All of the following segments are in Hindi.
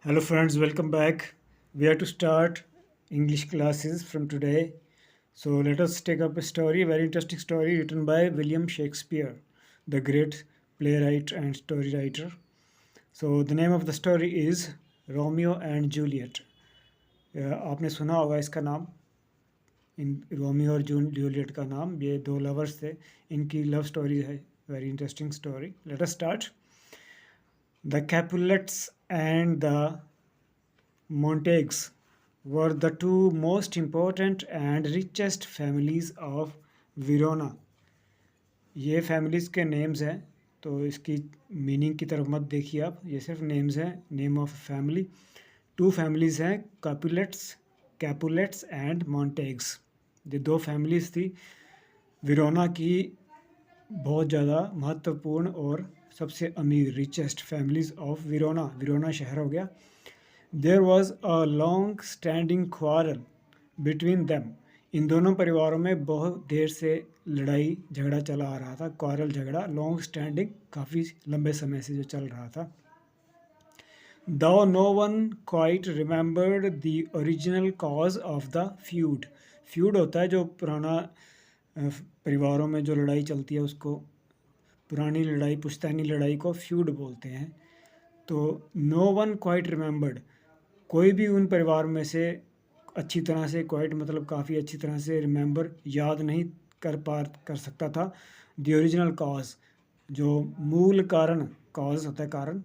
Hello friends, welcome back. We are to start English classes from today. So let us take up a story, a very interesting story written by William Shakespeare, the great playwright and story writer. So the name of the story is Romeo and Juliet. आपने सुना होगा इसका नाम, इन रोमियो और जूलियट का नाम. ये दो लवर्स थे, इनकी लव स्टोरी है. Very interesting story. Let us start. The Capulets and the Montagues were the two most important and richest families of Verona. ये फैमिलीज़ के नेम्स हैं, तो इसकी मीनिंग की तरफ मत देखिए आप, ये सिर्फ नेम्स हैं. Name of family. Two families हैं, कैपुलेट्स एंड मॉन्टेग्स. ये दो फैमिलीज़ थी विरोना की, बहुत ज़्यादा महत्वपूर्ण और सबसे अमीर रिचेस्ट फैमिलीज़ ऑफ विरोना शहर हो गया. There was a long standing quarrel between them. इन दोनों परिवारों में बहुत देर से लड़ाई झगड़ा चला आ रहा था. क्वारल झगड़ा, लॉन्ग स्टैंडिंग काफ़ी लंबे समय से जो चल रहा था. Though no one quite remembered the original cause of the feud. Feud होता है जो पुराना परिवारों में जो लड़ाई चलती है उसको, पुरानी लड़ाई, पुश्तैनी लड़ाई को फ्यूड बोलते हैं. तो नो वन क्वाइट रिमेंबर्ड, कोई भी उन परिवार में से अच्छी तरह से, क्वाइट मतलब काफ़ी अच्छी तरह से, रिमेंबर याद नहीं कर सकता था. द ओरिजिनल कॉज, जो मूल कारण, कॉज होता है कारण,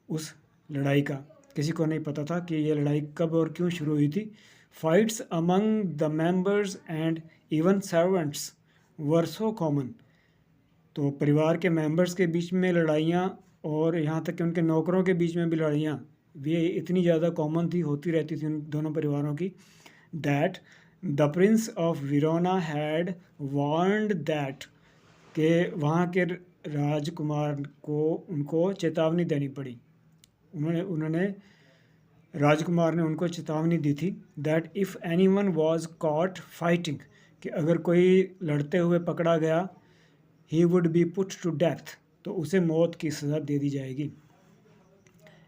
उस लड़ाई का किसी को नहीं पता था कि ये लड़ाई कब और क्यों शुरू हुई थी. Fights among the members and even servants were so common. तो परिवार के मेंबर्स के बीच में लड़ाइयाँ और यहाँ तक कि उनके नौकरों के बीच में भी लड़ाइयाँ, ये इतनी ज़्यादा कॉमन थी, होती रहती थी उन दोनों परिवारों की. That the prince of Verona had warned that, के वहाँ के राजकुमार को उनको चेतावनी देनी पड़ी. उन्होंने राजकुमार ने उनको चेतावनी दी थी. That if any one was caught fighting, कि अगर कोई लड़ते हुए पकड़ा गया, he would be put to death, तो उसे मौत की सज़ा दे दी जाएगी.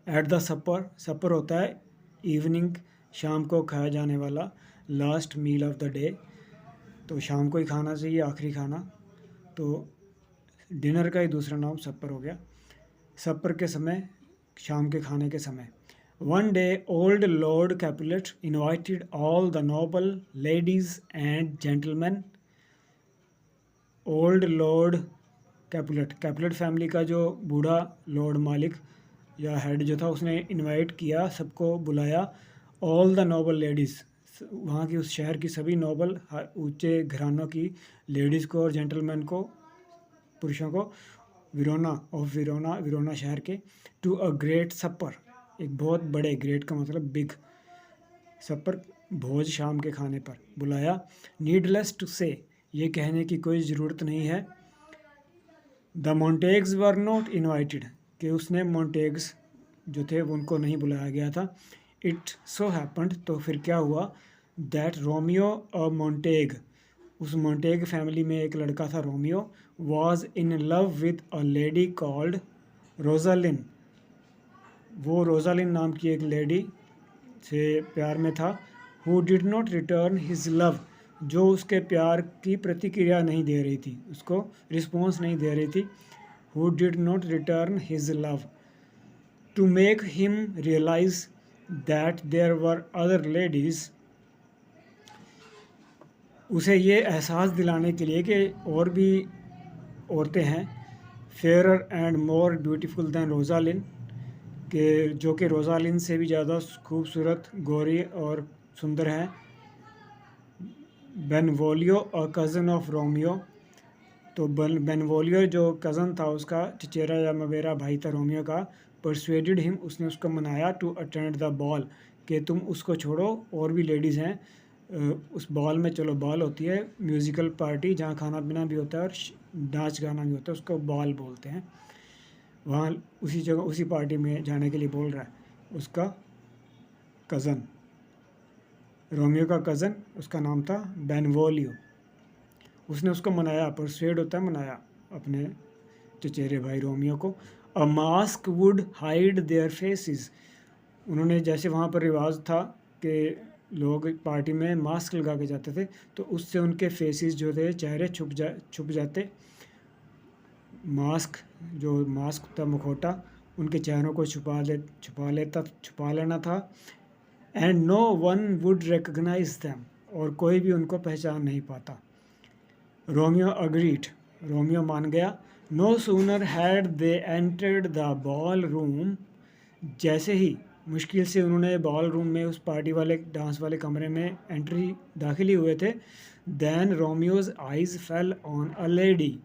एट द सपर, सपर होता है इवनिंग, शाम को खाया जाने वाला, last meal of the day, तो शाम को ही खाना चाहिए, आखिरी खाना. तो डिनर का ही दूसरा नाम सपर हो गया. सपर के समय, शाम के खाने के समय. One day old lord Capulet invited all the noble ladies and gentleman. Old lord Capulet family का जो बूढ़ा लॉर्ड मालिक या हेड जो था, उसने इनवाइट किया, सबको बुलाया. ऑल द नोबल लेडीज़, वहाँ की, उस शहर की सभी नोबल, ऊंचे घरानों की लेडीज़ को और जेंटलमैन को, पुरुषों को, विरोना शहर के. टू अ ग्रेट सपर, एक बहुत बड़े, ग्रेट का मतलब बिग, सपर भोज, शाम के खाने पर बुलाया. नीडलेस टू से, ये कहने की कोई ज़रूरत नहीं है, द मोन्टेग्स वर नॉट इन्वाइटेड, कि उसने मोन्टेग्स जो थे उनको नहीं बुलाया गया था. इट सो हैपन्ड, तो फिर क्या हुआ, दैट रोमियो अ मोन्टेग, उस मोन्टेग फैमिली में एक लड़का था Romeo, was in love with a lady called Rosalind. वो रोजालिन नाम की एक लेडी से प्यार में था. Who did not return his love, जो उसके प्यार की प्रतिक्रिया नहीं दे रही थी, उसको रिस्पॉन्स नहीं दे रही थी. Who did not return his love to make him realize that there were other ladies, उसे ये एहसास दिलाने के लिए कि और भी औरतें हैं. Fairer and more beautiful than Rosaline, के जो कि रोजालिन से भी ज़्यादा खूबसूरत, गोरी और सुंदर हैं. बेनवोलियो अ कज़न ऑफ रोमियो, तो बेनवोलियो जो कज़न था उसका, चचेरा या मवेरा भाई था रोमियो का. परसुएडेड हिम, उसने उसको मनाया. टू अटेंड द बॉल, कि तुम उसको छोड़ो, और भी लेडीज़ हैं, उस बॉल में चलो. बॉल होती है म्यूज़िकल पार्टी जहाँ खाना पीना भी होता है और नाच गाना भी होता है, उसको बॉल बोलते हैं. वहाँ उसी जगह, उसी पार्टी में जाने के लिए बोल रहा है उसका कज़न, रोमियो का कज़न, उसका नाम था बेनवोलियो. उसने उसको मनाया, परसुएड होता है मनाया, अपने चचेरे भाई रोमियो को. A mask would hide their faces. उन्होंने जैसे वहाँ पर रिवाज था कि लोग पार्टी में मास्क लगा के जाते थे, तो उससे उनके फेसेस जो थे, चेहरे छुप जाते। मास्क था, मुखौटा, उनके चेहरों को छुपा लेना था। And no one would recognize them, और कोई भी उनको पहचान नहीं पाता। रोमियो अग्रीड, रोमियो मान गया। No sooner had they entered the ballroom, जैसे ही मुश्किल से उन्होंने बॉल रूम में, उस पार्टी वाले डांस वाले कमरे में दाखिल ही हुए थे, then Romeo's eyes fell on a lady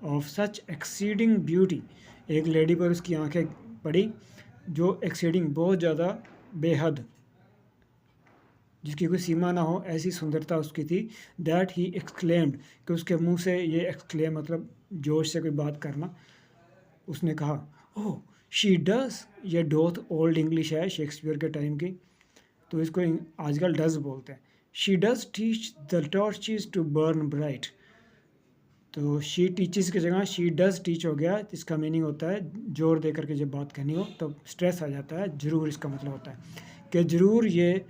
of such exceeding beauty. एक लेडी पर उसकी आंखें पड़ी जो एक्सीडिंग, बहुत ज़्यादा, बेहद, जिसकी कोई सीमा ना हो, ऐसी सुंदरता उसकी थी। दैट ही एक्सक्लेम्ड, कि उसके मुंह से ये एक्सक्लेम मतलब जोश से कोई बात करना, उसने कहा, ओह शी डज। ये डोथ ओल्ड इंग्लिश है शेक्सपियर के टाइम की, तो इसको आजकल डज बोलते हैं। She does teach the torches to burn bright. तो शी टीचेस की जगह शी डज टीच हो गया। इसका मीनिंग होता है जोर दे करके जब बात कहनी हो तो स्ट्रेस आ जाता है, ज़रूर इसका मतलब होता है कि ज़रूर ये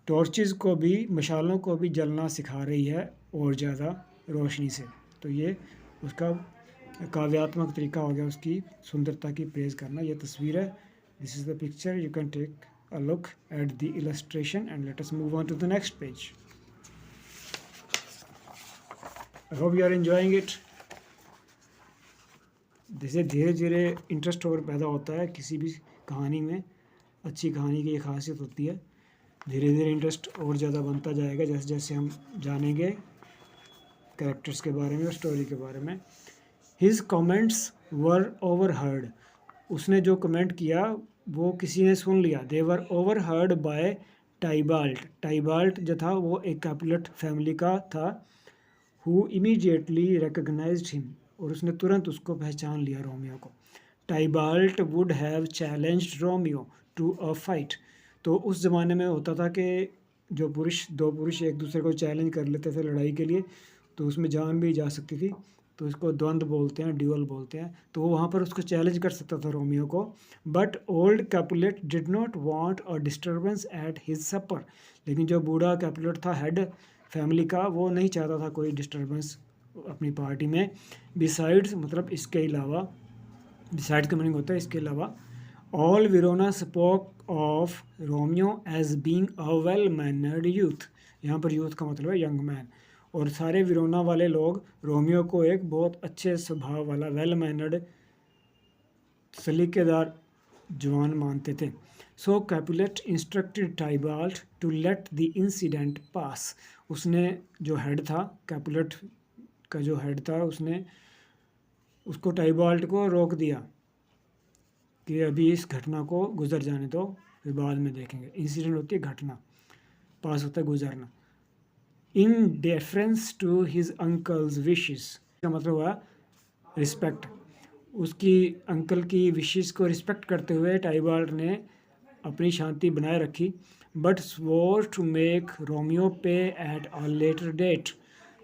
टॉर्चेस को भी, मशालों को भी जलना सिखा रही है और ज़्यादा रोशनी से। तो ये उसका काव्यात्मक तरीका हो गया, उसकी सुंदरता की प्रेज करना। ये तस्वीर है, this is the picture, you can take a look at the illustration and let us move on to the next page. I hope you are enjoying it. जैसे धीरे धीरे इंटरेस्ट और पैदा होता है किसी भी कहानी में, अच्छी कहानी की ये खासियत होती है, धीरे धीरे इंटरेस्ट और ज़्यादा बनता जाएगा जैसे जैसे हम जानेंगे कैरेक्टर्स के बारे में और स्टोरी के बारे में। हिज कमेंट्स वर ओवरहर्ड, उसने जो कमेंट किया वो किसी ने सुन लिया। दे वर ओवरहर्ड बाय टाइबाल्ट, टाइबाल्ट जो था वो एक कैपुलेट फैमिली का था। हु इमीडिएटली रिकग्नाइज्ड हिम, और उसने तुरंत उसको पहचान लिया, रोमियो को। Tybalt would have challenged Romeo to a fight, तो उस ज़माने में होता था कि जो दो पुरुष एक दूसरे को चैलेंज कर लेते थे लड़ाई के लिए, तो उसमें जान भी जा सकती थी, तो इसको द्वंद्व बोलते हैं, ड्यूअल बोलते हैं। तो वो वहाँ पर उसको चैलेंज कर सकता था रोमियो को। But old Capulet did not want a disturbance at his supper, लेकिन जो बूढ़ा कैपुलेट था, हेड फैमिली का, वो नहीं चाहता था कोई डिस्टर्बेंस अपनी पार्टी में। बिसाइड्स मतलब इसके अलावा, बिसाइड का मीनिंग होता है इसके अलावा। All Verona spoke of Romeo as being a well mannered youth, यहाँ पर यूथ का मतलब है यंग मैन, और सारे विरोना वाले लोग रोमियो को एक बहुत अच्छे स्वभाव वाला, वेल मैनर्ड, सलीकेदार जवान मानते थे। So Capulet instructed Tybalt to let the incident pass, उसने जो हेड था, कैपुलेट का जो हेड था, उसने उसको टाइबाल्ट को रोक दिया कि अभी इस घटना को गुजर जाने दो, फिर बाद में देखेंगे। इंसिडेंट होती है घटना, पास होता है गुजरना। In deference to his uncle's wishes का मतलब हुआ रिस्पेक्ट, उसकी अंकल की विशेस को रिस्पेक्ट करते हुए टाइबाल्ट ने अपनी शांति बनाए रखी। But swore to make Romeo pay at a later date,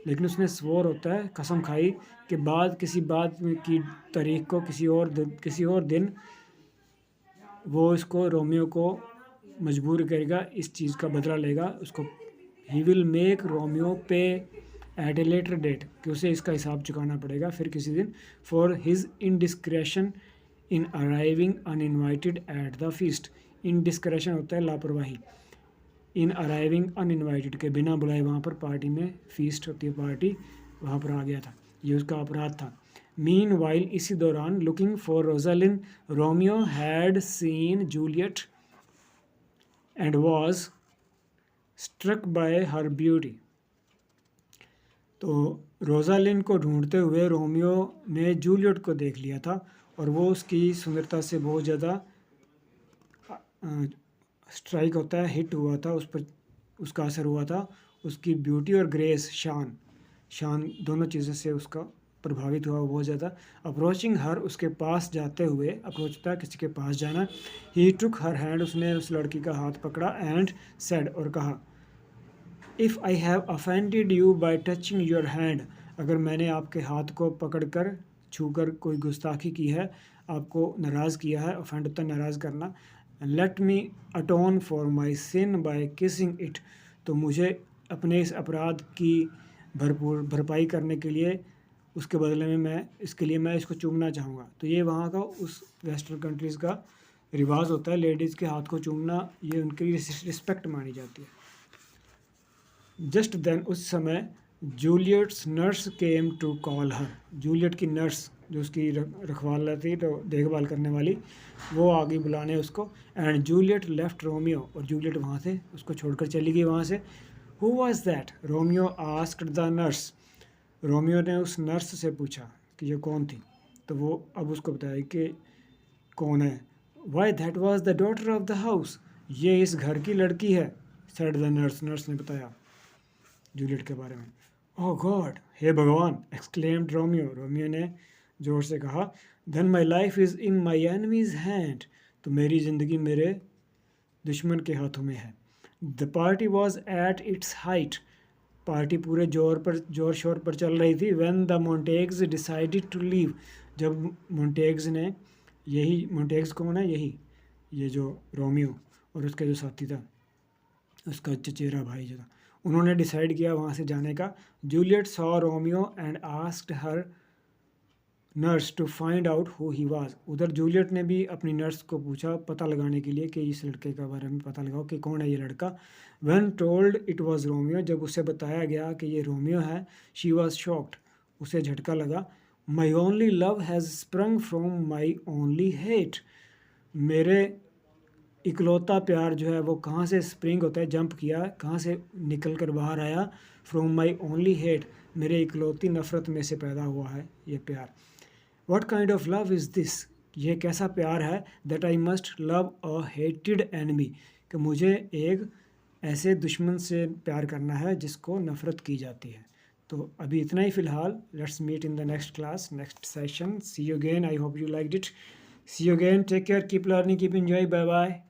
लेकिन उसने स्वोर होता है कसम खाई कि किसी बात की तारीख को, किसी और दिन वो इसको, रोमियो को मजबूर करेगा, इस चीज़ का बदला लेगा उसको। He will make Romeo pay at a later date, कि उसे इसका हिसाब चुकाना पड़ेगा फिर किसी दिन। For his indiscretion in arriving uninvited at the feast, indiscretion होता है लापरवाही, इन अराइविंग अनइनवाइटेड के बिना बुलाए वहाँ पर पार्टी में, फीस्ट होती है पार्टी, वहाँ पर आ गया था, ये उसका अपराध था। मीन वाइल, इसी दौरान, looking for Rosaline, Romeo had seen Juliet and was struck by her beauty. तो रोजालिन को ढूंढते हुए रोमियो ने जूलियट को देख लिया था, और वो उसकी सुंदरता से बहुत ज़्यादा स्ट्राइक होता है, हिट हुआ था, उस पर उसका असर हुआ था। उसकी ब्यूटी और ग्रेस, शान दोनों चीज़ों से उसका प्रभावित हुआ बहुत ज़्यादा। अप्रोचिंग हर, उसके पास जाते हुए, अप्रोच होता है किसी के पास जाना। ही टुक हर हैंड, उसने उस लड़की का हाथ पकड़ा। एंड सेड, और कहा, if I have offended you bye touching your hand, अगर मैंने आपके हाथ को पकड़कर छू कर कोई गुस्ताखी की है, आपको नाराज़ किया है, ऑफेंड होता है नाराज़ करना। Let me atone for my sin by kissing it, तो मुझे अपने इस अपराध की भरपूर भरपाई करने के लिए उसके बदले में मैं इसको चूमना चाहूँगा। तो ये वहाँ का उस वेस्टर्न कंट्रीज़ का रिवाज होता है, लेडीज़ के हाथ को चूमना, ये उनके लिए रिस्पेक्ट मानी जाती है। जस्ट देन, उस समय, Juliet's nurse came to call her, Juliet की नर्स जो उसकी रखवाला थी, तो देखभाल करने वाली, वो आ गई बुलाने उसको। एंड जूलियट लेफ्ट रोमियो, और जूलियट वहाँ से उसको छोड़कर चली गई वहाँ से। Who was that, Romeo asked the nurse, Romeo ने उस नर्स से पूछा कि ये कौन थी, तो वो अब उसको बताया कि कौन है। Why that was the daughter of the house, ये इस घर की लड़की है, सेड द नर्स, नर्स ने बताया जूलियट के बारे में। ओह गॉड, हे भगवान, एक्सक्लेम्ड रोमियो, रोमियो ने जोर से कहा। Then my life is in my enemy's hand, तो मेरी ज़िंदगी मेरे दुश्मन के हाथों में है। The party was at its height, party पूरे जोर शोर पर चल रही थी। When the Montagues decided to leave, जब मोंटेग्स ने, यही मोंटेग्स कौन है, यही ये जो रोमियो और उसका जो साथी था, उसका चचेरा भाई जो था, उन्होंने डिसाइड किया वहाँ से जाने का। Juliet saw Romeo and asked her nurse to find out who he was, उधर जूलियट ने भी अपनी नर्स को पूछा पता लगाने के लिए कि इस लड़के के बारे में पता लगाओ कि कौन है ये लड़का। When told it was Romeo, जब उसे बताया गया कि ये रोमियो है, शी वाज शॉक्ड, उसे झटका लगा। My only love has sprung from my only hate, मेरे इकलौता प्यार जो है वो कहाँ से स्प्रिंग होता है, जंप किया, कहाँ से निकल कर बाहर आया, फ्रॉम माई ओनली हेट, मेरे इकलौती नफ़रत में से पैदा हुआ है ये प्यार। What kind of love is this, ये कैसा प्यार है, that I must love a hated enemy, कि मुझे एक ऐसे दुश्मन से प्यार करना है जिसको नफ़रत की जाती है। तो अभी इतना ही फ़िलहाल, let's meet in the next class, next session, see you again, I hope you liked it, see you again, take care, keep learning, keep enjoy, bye bye.